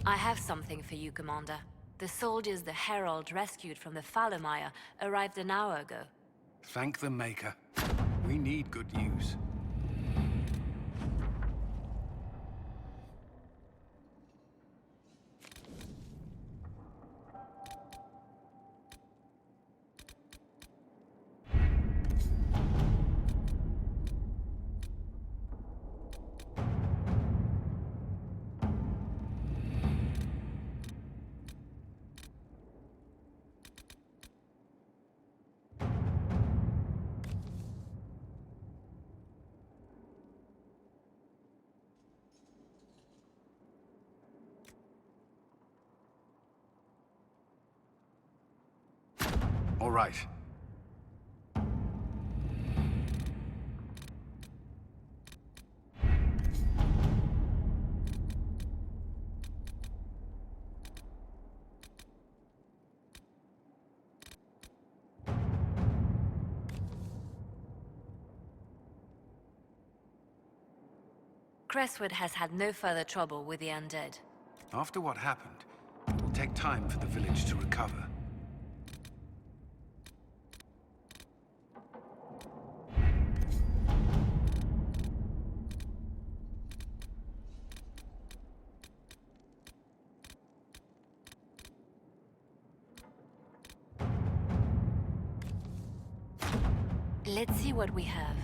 I have something for you, Commander. The soldiers the Herald rescued from the Fallermeyer arrived an hour ago. Thank the Maker. We need good news. All right. Crestwood has had no further trouble with the undead. After what happened, it will take time for the village to recover. Let's see what we have.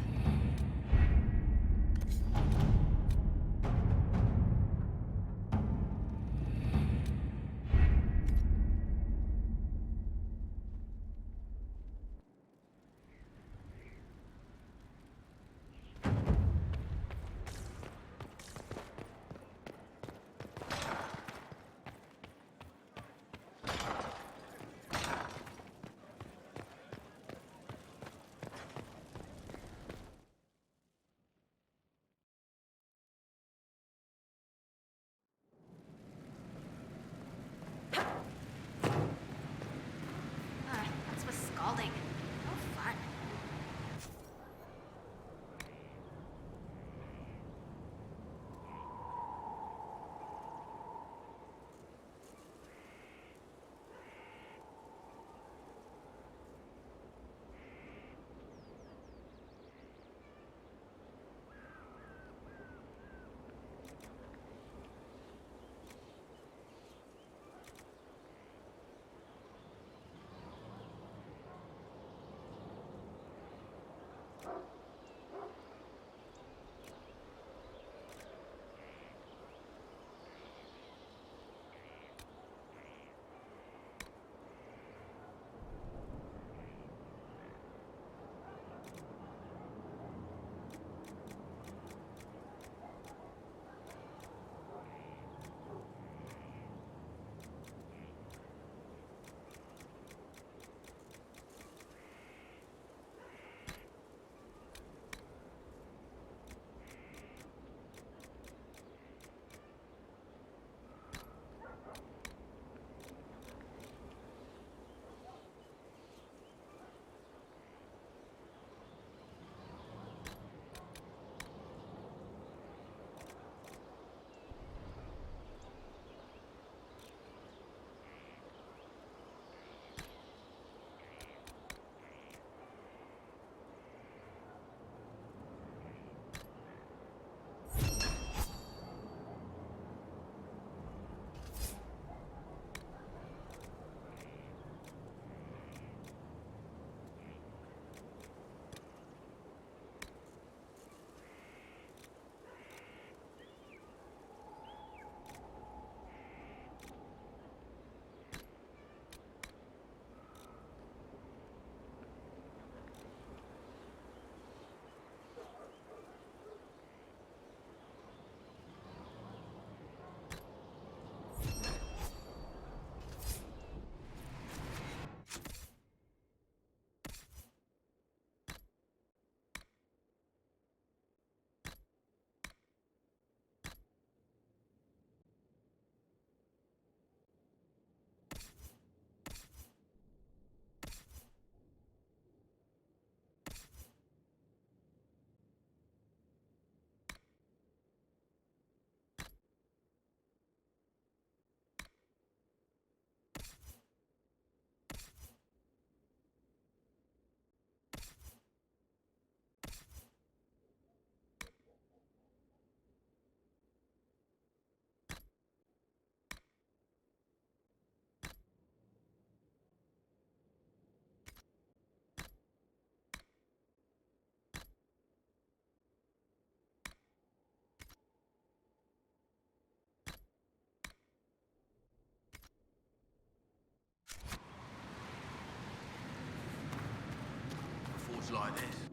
roads like this.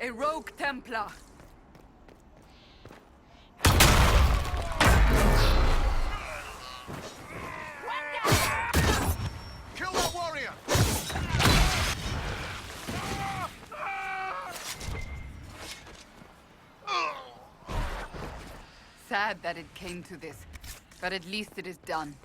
A rogue Templar. Kill that warrior! Sad that it came to this, but at least it is done.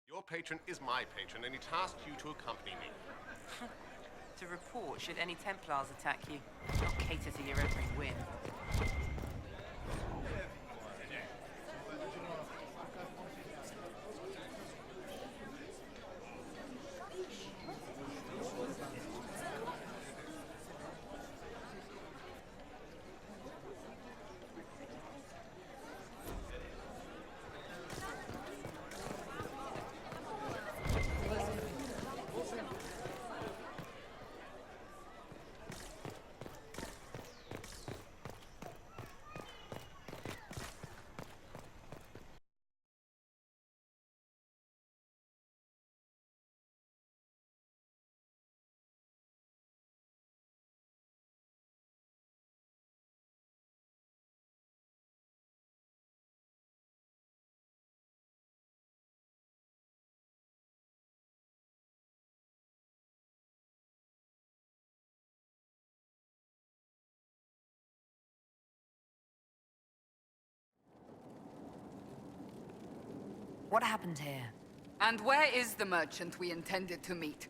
Your patron is my patron, and he tasked you to accompany me. To report should any Templars attack you, not cater to your every whim. What happened here? And where is the merchant we intended to meet?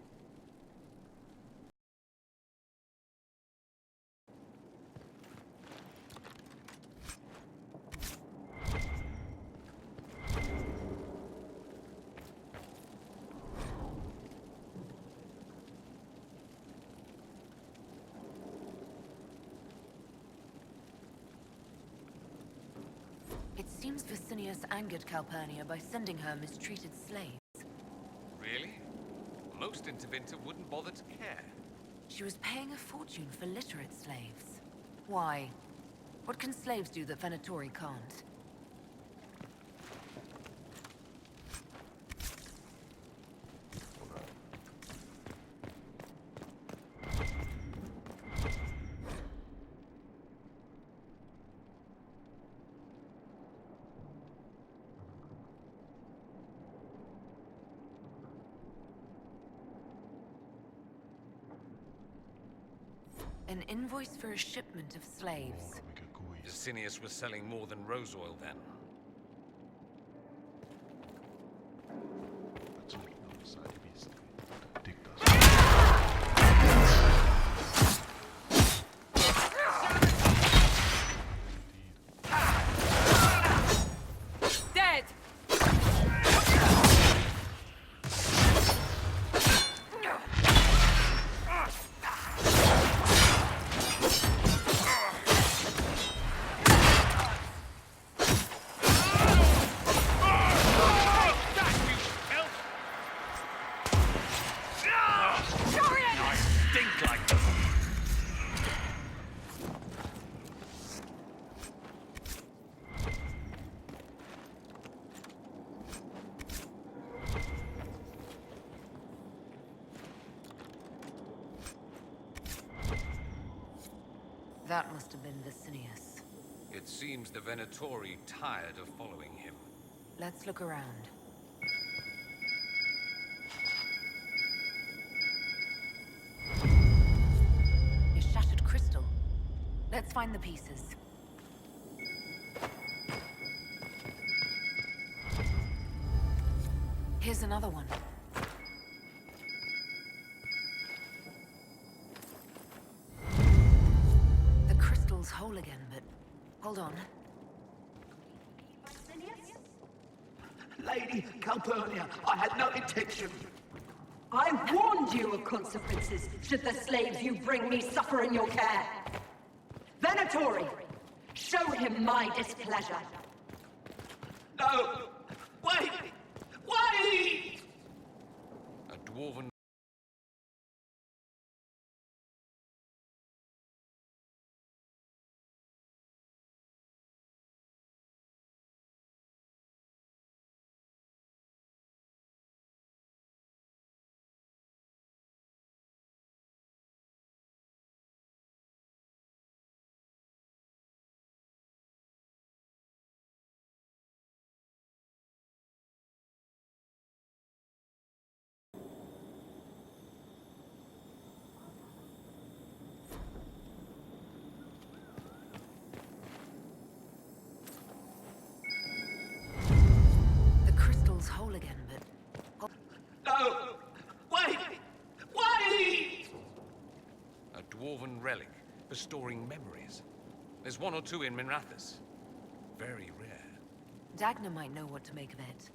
It seems Vicinius angered Calpurnia by sending her mistreated slaves. Really? Most in Tevinter wouldn't bother to care. She was paying a fortune for literate slaves. Why? What can slaves do that Venatori can't? An invoice for a shipment of slaves. Vicinius was selling more than rose oil then. Dead! That must have been Vicinius. It seems the Venatori tired of following him. Let's look around. A shattered crystal. Let's find the pieces. Here's another one. The crystal's whole again, but hold on. Lady Calpurnia, I had no intention. I warned you of consequences should the slaves you bring me suffer in your care. Venatori, show him my displeasure. No! Wait! Wait! A dwarven... The crystal's whole again, but... No! Wait! Wait! A dwarven relic for storing memories. There's one or two in Minrathous. Very rare. Dagna might know what to make of it.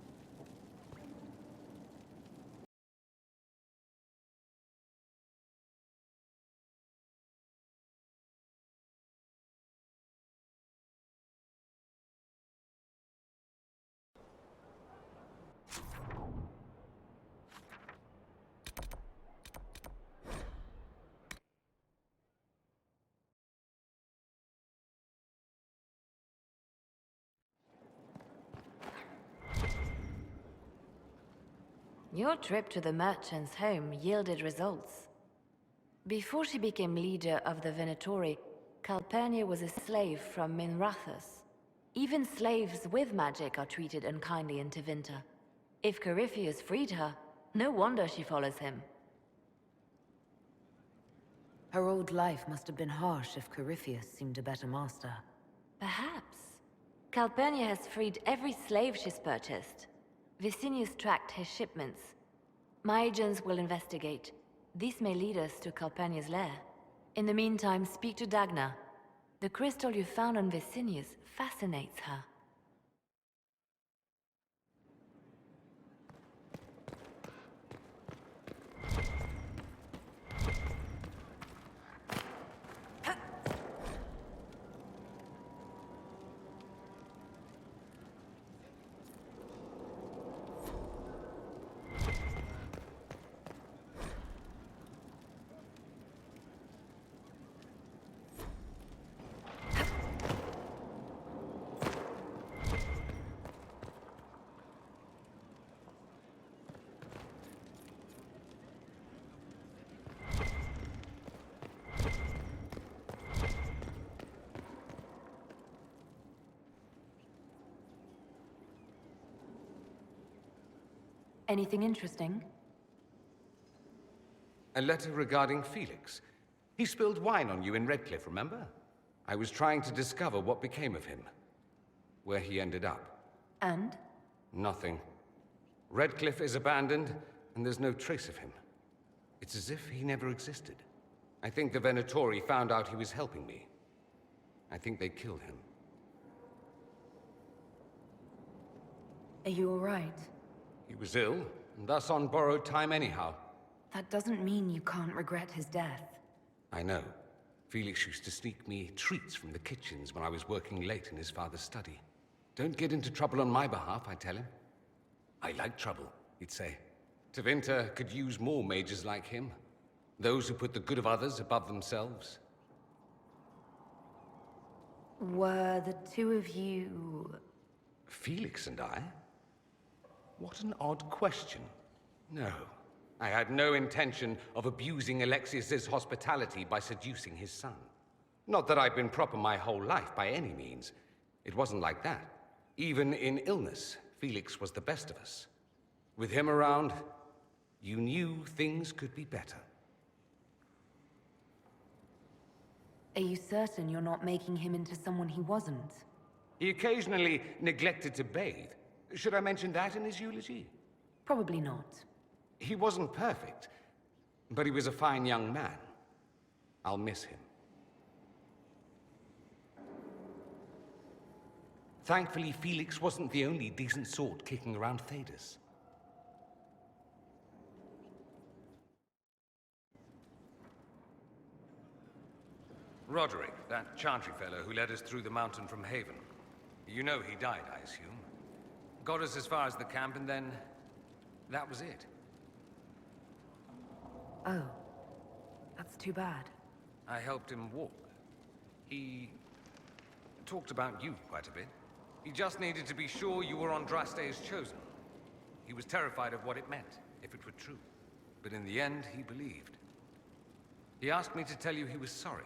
Your trip to the merchant's home yielded results. Before she became leader of the Venatori, Calpurnia was a slave from Minrathous. Even slaves with magic are treated unkindly in Tevinter. If Corypheus freed her, no wonder she follows him. Her old life must have been harsh if Corypheus seemed a better master. Perhaps. Calpurnia has freed every slave she's purchased. Vicinius tracked his shipments. My agents will investigate. This may lead us to Calpurnia's lair. In the meantime, speak to Dagna. The crystal you found on Vicinius fascinates her. Anything interesting? A letter regarding Felix. He spilled wine on you in Redcliffe, remember? I was trying to discover what became of him. Where he ended up. And? Nothing. Redcliffe is abandoned, and there's no trace of him. It's as if he never existed. I think the Venatori found out he was helping me. I think they killed him. Are you all right? He was ill, and thus on borrowed time anyhow. That doesn't mean you can't regret his death. I know. Felix used to sneak me treats from the kitchens when I was working late in his father's study. Don't get into trouble on my behalf, I tell him. I like trouble, he'd say. Tevinter could use more mages like him. Those who put the good of others above themselves. Were the two of you... Felix and I? What an odd question. No. I had no intention of abusing Alexius's hospitality by seducing his son. Not that I'd been proper my whole life, by any means. It wasn't like that. Even in illness, Felix was the best of us. With him around, you knew things could be better. Are you certain you're not making him into someone he wasn't? He occasionally neglected to bathe. Should I mention that in his eulogy? Probably not. He wasn't perfect, but he was a fine young man. I'll miss him. Thankfully, Felix wasn't the only decent sort kicking around Thedas. Roderick, that chantry fellow who led us through the mountain from Haven. You know he died, I assume. Got us as far as the camp, and then... that was it. Oh. That's too bad. I helped him walk. He... talked about you quite a bit. He just needed to be sure you were Andraste's chosen. He was terrified of what it meant, if it were true. But in the end, he believed. He asked me to tell you he was sorry.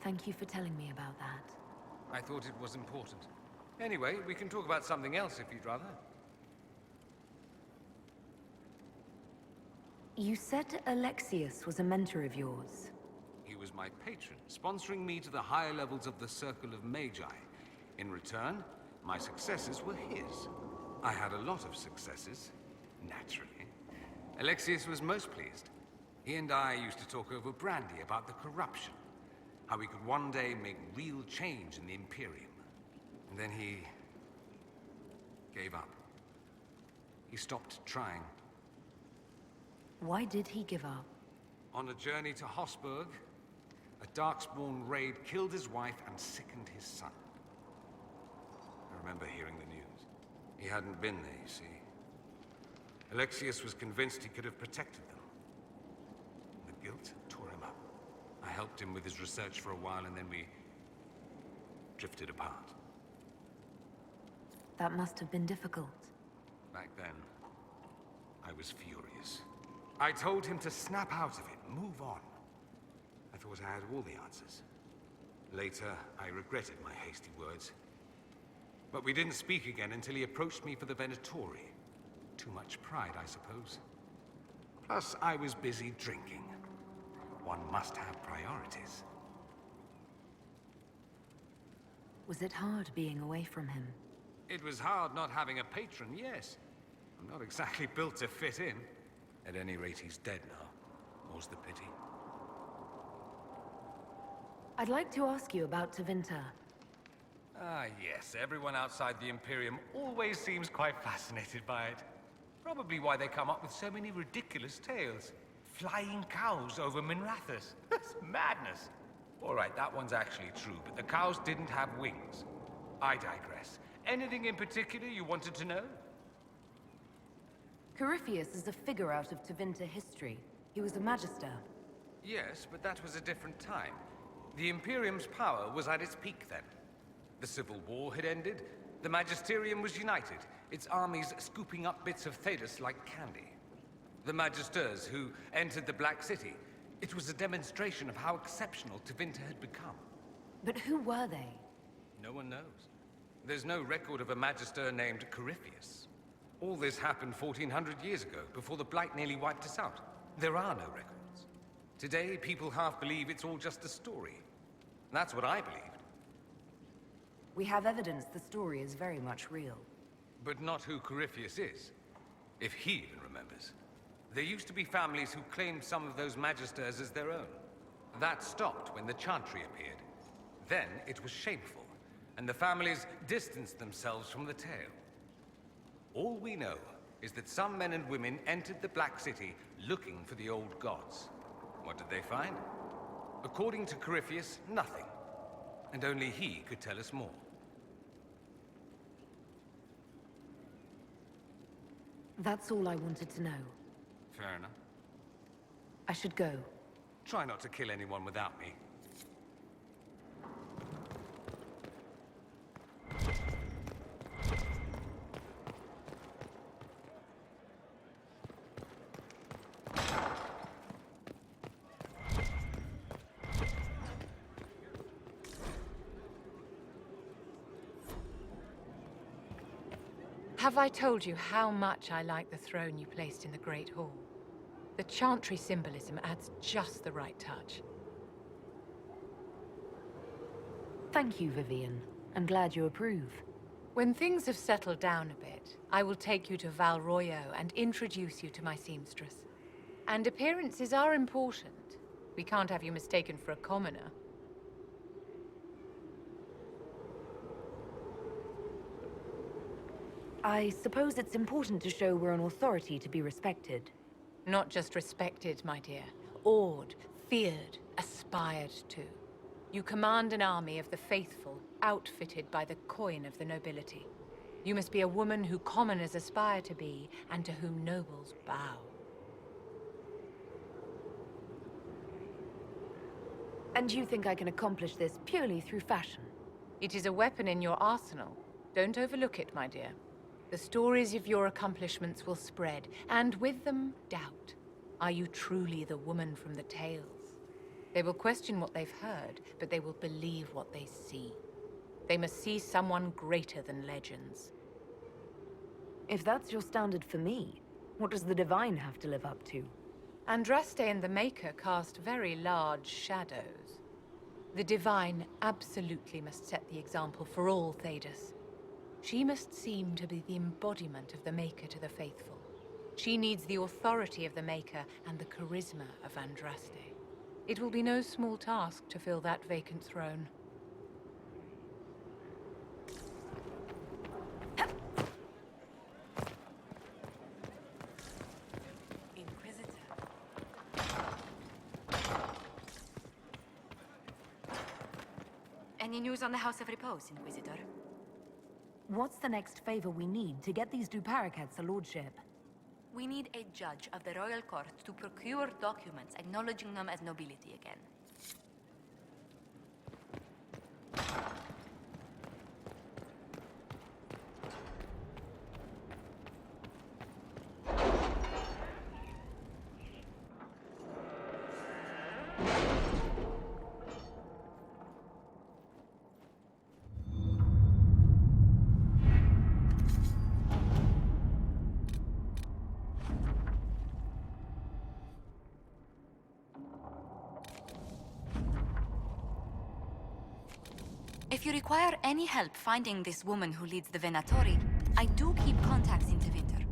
Thank you for telling me about that. I thought it was important. Anyway, we can talk about something else if you'd rather. You said Alexius was a mentor of yours. He was my patron, sponsoring me to the higher levels of the Circle of Magi. In return, my successes were his. I had a lot of successes, naturally. Alexius was most pleased. He and I used to talk over brandy about the corruption, how we could one day make real change in the Imperium. And then he... gave up. He stopped trying. Why did he give up? On a journey to Hosburg, a Darkspawn raid killed his wife and sickened his son. I remember hearing the news. He hadn't been there, you see. Alexius was convinced he could have protected them. The guilt tore him up. I helped him with his research for a while, and then we drifted apart. That must have been difficult. Back then, I was furious. I told him to snap out of it, move on. I thought I had all the answers. Later, I regretted my hasty words. But we didn't speak again until he approached me for the Venatori. Too much pride, I suppose. Plus, I was busy drinking. One must have priorities. Was it hard being away from him? It was hard not having a patron, yes. I'm not exactly built to fit in. At any rate, he's dead now. More's the pity. I'd like to ask you about Tevinter. Ah, yes. Everyone outside the Imperium always seems quite fascinated by it. Probably why they come up with so many ridiculous tales. Flying cows over Minrathous. That's madness. All right, that one's actually true, but the cows didn't have wings. I digress. Anything in particular you wanted to know? Corypheus is a figure out of Tevinter history. He was a magister. Yes, but that was a different time. The Imperium's power was at its peak then. The Civil War had ended. The Magisterium was united, its armies scooping up bits of Thedas like candy. The Magisters who entered the Black City. It was a demonstration of how exceptional Tevinter had become. But who were they? No one knows. There's no record of a magister named Corypheus. All this happened 1400 years ago, before the Blight nearly wiped us out. There are no records. Today, people half believe it's all just a story. That's what I believed. We have evidence the story is very much real. But not who Corypheus is, if he even remembers. There used to be families who claimed some of those magisters as their own. That stopped when the Chantry appeared. Then it was shameful, and the families distanced themselves from the tale. All we know is that some men and women entered the Black City looking for the old gods. What did they find? According to Corypheus, nothing. And only he could tell us more. That's all I wanted to know. Fair enough. I should go. Try not to kill anyone without me. Have I told you how much I like the throne you placed in the Great Hall? The Chantry symbolism adds just the right touch. Thank you, Vivian. I'm glad you approve. When things have settled down a bit, I will take you to Val Royeaux and introduce you to my seamstress. And appearances are important. We can't have you mistaken for a commoner. I suppose it's important to show we're an authority to be respected. Not just respected, my dear. Awed, feared, aspired to. You command an army of the faithful, outfitted by the coin of the nobility. You must be a woman who commoners aspire to be, and to whom nobles bow. And you think I can accomplish this purely through fashion? It is a weapon in your arsenal. Don't overlook it, my dear. The stories of your accomplishments will spread, and with them, doubt. Are you truly the woman from the tales? They will question what they've heard, but they will believe what they see. They must see someone greater than legends. If that's your standard for me, what does the Divine have to live up to? Andraste and the Maker cast very large shadows. The Divine absolutely must set the example for all Thedas. She must seem to be the embodiment of the Maker to the faithful. She needs the authority of the Maker and the charisma of Andraste. It will be no small task to fill that vacant throne. Inquisitor. Any news on the House of Repose, Inquisitor? What's the next favor we need to get these duparacats a lordship? We need a judge of the royal court to procure documents acknowledging them as nobility again. If you require any help finding this woman who leads the Venatori, I do keep contacts in Tevinter.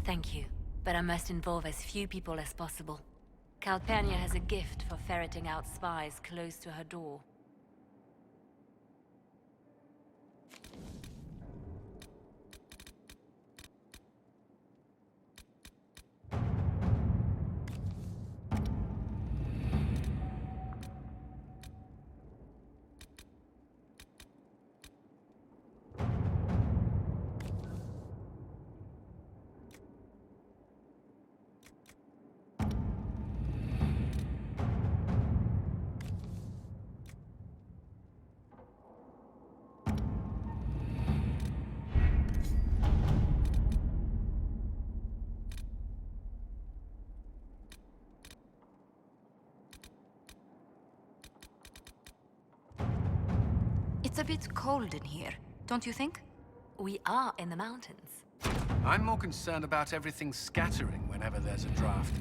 Thank you, but I must involve as few people as possible. Calpurnia has a gift for ferreting out spies close to her door. It's a bit cold in here, don't you think? We are in the mountains. I'm more concerned about everything scattering whenever there's a draft.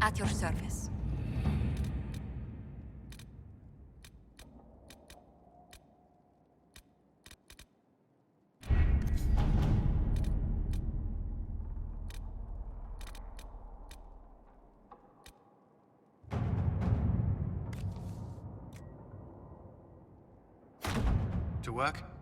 At your service. To work?